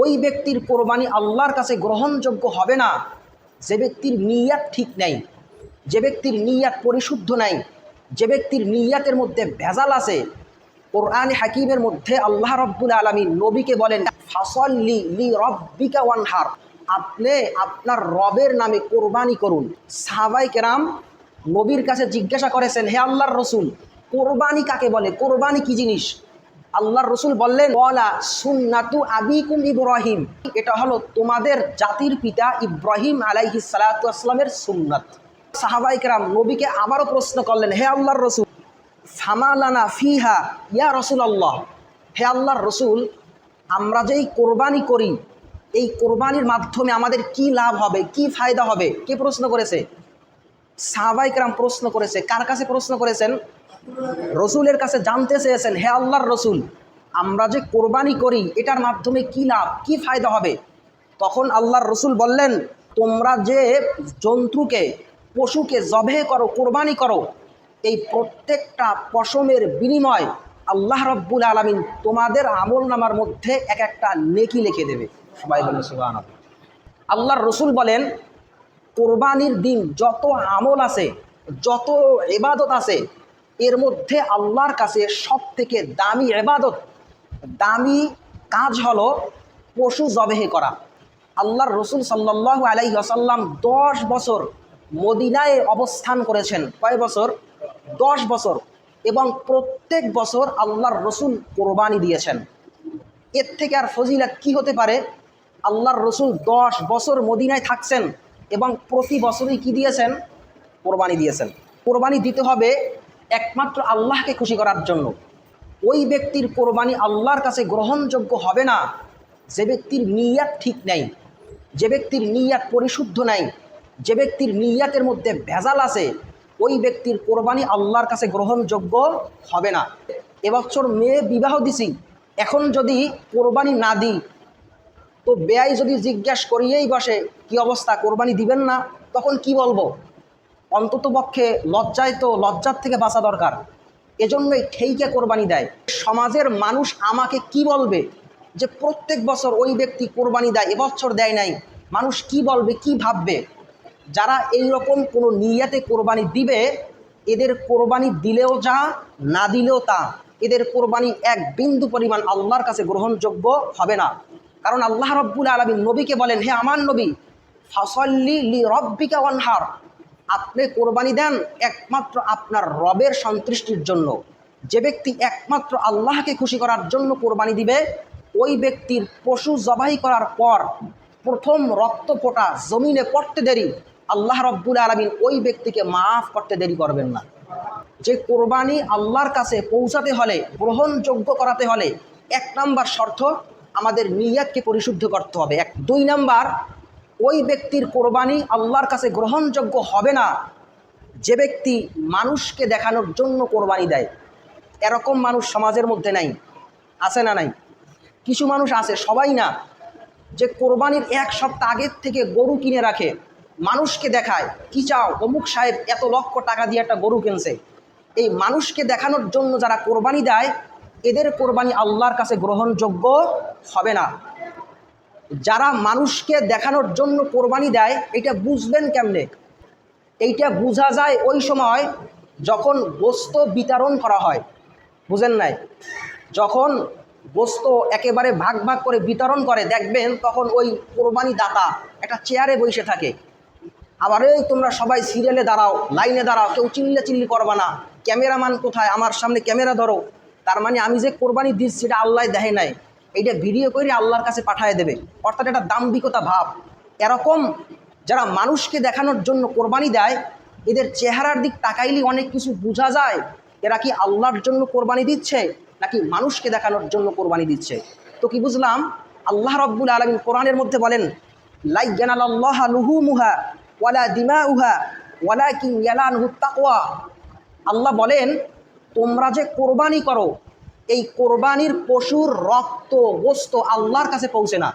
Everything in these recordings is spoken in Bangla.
ওই ব্যক্তির কোরবানি আল্লাহর কাছে গ্রহণযোগ্য হবে না যে ব্যক্তির নিয়াত ঠিক নাই, যে ব্যক্তির নিয়াত পরিশুদ্ধ নাই, যে ব্যক্তির নিয়াতের মধ্যে ভেজাল আছে। কোরআনে হাকিমের মধ্যে আল্লাহ রব্বুল আলামিন নবীকে বলেন, ফাসল্লি লি রব্বিকা ওয়ানহার, আপনি আপনার রবের নামে কোরবানি করুন। সাহাবায়ে কেরাম নবীর কাছে জিজ্ঞাসা করেছেন, হে আল্লাহর রসুল, কোরবানি কাকে বলে, কোরবানি কি জিনিস? আল্লাহর রসুল বললেন, ওয়ালা সুন্নাতু আবিকুম ইব্রাহিম, এটা হলো তোমাদের জাতির পিতা ইব্রাহিম আলাইহিস সালাতু ওয়াসসালামের সুন্নাত। সাহাবায়ে কেরাম নবীকে আবারও প্রশ্ন করলেন, হে আল্লাহর রসুল, ফামালানা ফিহা ইয়া রাসূলুল্লাহ, হে আল্লাহর রসুল, আমরা যেই কোরবানি করি এই কোরবানির মাধ্যমে আমাদের কি লাভ হবে, কি ফায়দা হবে? কে প্রশ্ন করেছে? সাহাবায়ে কেরাম প্রশ্ন করেছে। কার কাছে প্রশ্ন করেছেন? রসুলের কাছে জানতে চেয়েছেন, হে আল্লাহর রসুল, আমরা যে কোরবানি করি এটার মাধ্যমে কি লাভ, কি ফায়দা হবে? তখন আল্লাহর রসুল বললেন, তোমরা যে জন্তুকে, পশুকে জবে করো, কোরবানি করো, এই প্রত্যেকটা পশমের বিনিময় আল্লাহ রব্বুল আলামিন তোমাদের আমল নামার মধ্যে এক একটা নেকি লিখে দেবে। সবাই বলেন সুবহানাল্লাহ। আল্লাহর রসুল বলেন, কোরবানির দিন যত আমল আছে, যত ইবাদত আছে, এর মধ্যে আল্লাহর কাছে সব থেকে দামি ইবাদত, দামি কাজ হলো পশু জবেহ করা। আল্লাহর রসুল সাল্লাল্লাহু আলাইহি ওয়াসাল্লাম 10 বছর মদিনায় অবস্থান করেছেন। কয় বছর? 10 বছর। এবং প্রত্যেক বছর আল্লাহর রসুল কোরবানি দিয়েছেন। এর থেকে আর ফজিলত কি হতে পারে? আল্লাহর রসুল 10 বছর মদিনায় থাকছেন এবং প্রতি বছরই কি দিয়েছেন? কোরবানি দিয়েছেন। কোরবানি দিতে হবে একমাত্র আল্লাহকে খুশি করার জন্য। ওই ব্যক্তির কোরবানি আল্লাহর কাছে গ্রহণযোগ্য হবে না যে ব্যক্তির নিয়াত ঠিক নাই, যে ব্যক্তির নিয়াত পরিশুদ্ধ নাই, যে ব্যক্তির নিয়াতের মধ্যে ভেজাল আছে। ওই ব্যক্তির কোরবানি আল্লাহর কাছে গ্রহণযোগ্য হবে না। এবছর মেয়ে বিবাহ দিছি, এখন যদি কোরবানি না দিই তো বেয়াই যদি জিজ্ঞাসা করিয়েই বসে কি অবস্থা, কোরবানি দিবেন না, তখন কি বলবো? অন্তত পক্ষে লজ্জার থেকে বাঁচা দরকার। এজন্যই ঠেইকে কোরবানি দেয়। সমাজের মানুষ আমাকে কি বলবে যে প্রত্যেক বছর ওই ব্যক্তি কোরবানি দেয়, এবছর দেয় নাই, মানুষ কি বলবে, কি ভাববে? যারা এই রকম কোনো নিয়াতে কোরবানি দিবে, এদের কোরবানি দিলেও যা, না দিলেও তা, এদের কোরবানি এক বিন্দু পরিমাণ আল্লাহর কাছে গ্রহণযোগ্য হবে না। কারণ আল্লাহ রব্বুল আলামিন নবীকে বলেন, হে আমার নবী, ফাসল্লি লি রব্বিকা ওয়ানহার, আপনি কোরবানি দেন একমাত্র আপনার রবের সন্তুষ্টির জন্য। যে ব্যক্তি একমাত্র আল্লাহকে খুশি করার জন্য কোরবানি দিবে, ওই ব্যক্তির পশু জবাই করার পর প্রথম রক্ত ফোঁটা জমিনে পড়তে দেরি আল্লাহ রব্বুল আলামিন ওই ব্যক্তিকে মাফ করতে দেরি করবেন না। যে কোরবানি আল্লাহর কাছে পৌঁছাতে হলে, গ্রহণযোগ্য করাতে হলে, 1 নাম্বার শর্ত আমাদের নিয়াতকে পরিশুদ্ধ করতে হবে। 2 নাম্বার, ওই ব্যক্তির কোরবানি আল্লাহর কাছে গ্রহণযোগ্য হবে না যে ব্যক্তি মানুষকে দেখানোর জন্য কোরবানি দেয়। এরকম মানুষ সমাজের মধ্যে নাই, আছে না নাই? কিছু মানুষ আছে, সবাই না, যে কোরবানির 1 সপ্তাহ আগের থেকে গরু কিনে রাখে, মানুষকে দেখায়, কি চাও, অমুক সাহেব এত লক্ষ টাকা দিয়ে একটা গরু কিনছে। এই মানুষকে দেখানোর জন্য যারা কোরবানি দেয়, এদের কোরবানি আল্লাহর কাছে গ্রহণযোগ্য হবে না। যারা মানুষকে দেখানোর জন্য কোরবানি দেয়, এটা বুঝবেন কেমনে? এইটা বোঝা যায় ওই সময় যখন গোস্ত বিতরণ করা হয়। বুঝেন নাই? যখন গোস্ত একেবারে ভাগ ভাগ করে বিতরণ করে, দেখবেন তখন ওই কোরবানি দাতা একটা চেয়ারে বসে থাকে। আবার এই তোমরা সবাই সিরিয়ালে দাঁড়াও, লাইনে দাঁড়াও, কেউ চিল্লি করবা না, ক্যামেরাম্যান কোথায়, আমার সামনে ক্যামেরা ধরো। তার মানে আমি যে কোরবানি দিচ্ছি এটা আল্লাহ দেখে নাই, এইটা ভিডিও করে আল্লাহর কাছে পাঠিয়ে দেবে। অর্থাৎ এটা দাম্ভিকতা ভাব। এরকম যারা মানুষকে দেখানোর জন্য কোরবানি দেয়, এদের চেহারার দিক তাকাইলে অনেক কিছু বোঝা যায় এরা কি আল্লাহর জন্য কোরবানি দিচ্ছে নাকি মানুষকে দেখানোর জন্য কোরবানি দিচ্ছে। তো কি বুঝলাম? আল্লাহ রব্বুল আলামিন কোরআনের মধ্যে বলেন, লা ইয়ানালাল্লাহু লুহুমুহা ওয়ালা দিমাউহা ওয়ালাকিন ইয়ানালুহুত তাকওয়া। আল্লাহ বলেন, তোমরা যে কোরবানি করো, এই কোরবানির পশুর রক্ত গোস্ত আল্লাহর কাছে পৌঁছে না।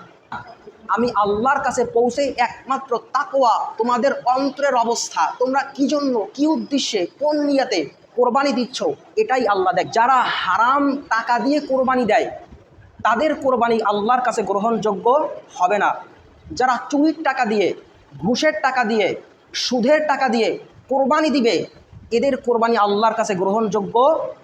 আমি আল্লাহর কাছে পৌঁছে একমাত্র তাকওয়া, তোমাদের অন্তরের অবস্থা, তোমরা কি জন্য, কি উদ্দেশ্যে, কোন নিয়াতে কোরবানি দিচ্ছ, এটাই আল্লাহ দেখ। যারা হারাম টাকা দিয়ে কোরবানি দেয় তাদের কোরবানি আল্লাহর কাছে গ্রহণযোগ্য হবে না। যারা চুরির টাকা দিয়ে, ঘুষের টাকা দিয়ে, সুদের টাকা দিয়ে কোরবানি দিবে, এদের কোরবানি আল্লাহর কাছে গ্রহণযোগ্য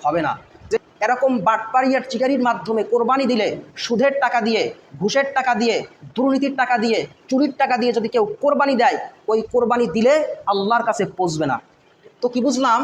হবে না। যে এরকম বাটপাড়িয়ার চিকারির মাধ্যমে কোরবানি দিলে, সুদের টাকা দিয়ে, ঘুষের টাকা দিয়ে, দুর্নীতির টাকা দিয়ে, চুরির টাকা দিয়ে যদি কেউ কোরবানি দেয়, ওই কোরবানি দিলে আল্লাহর কাছে পৌঁছবে না। তো কি বুঝলাম?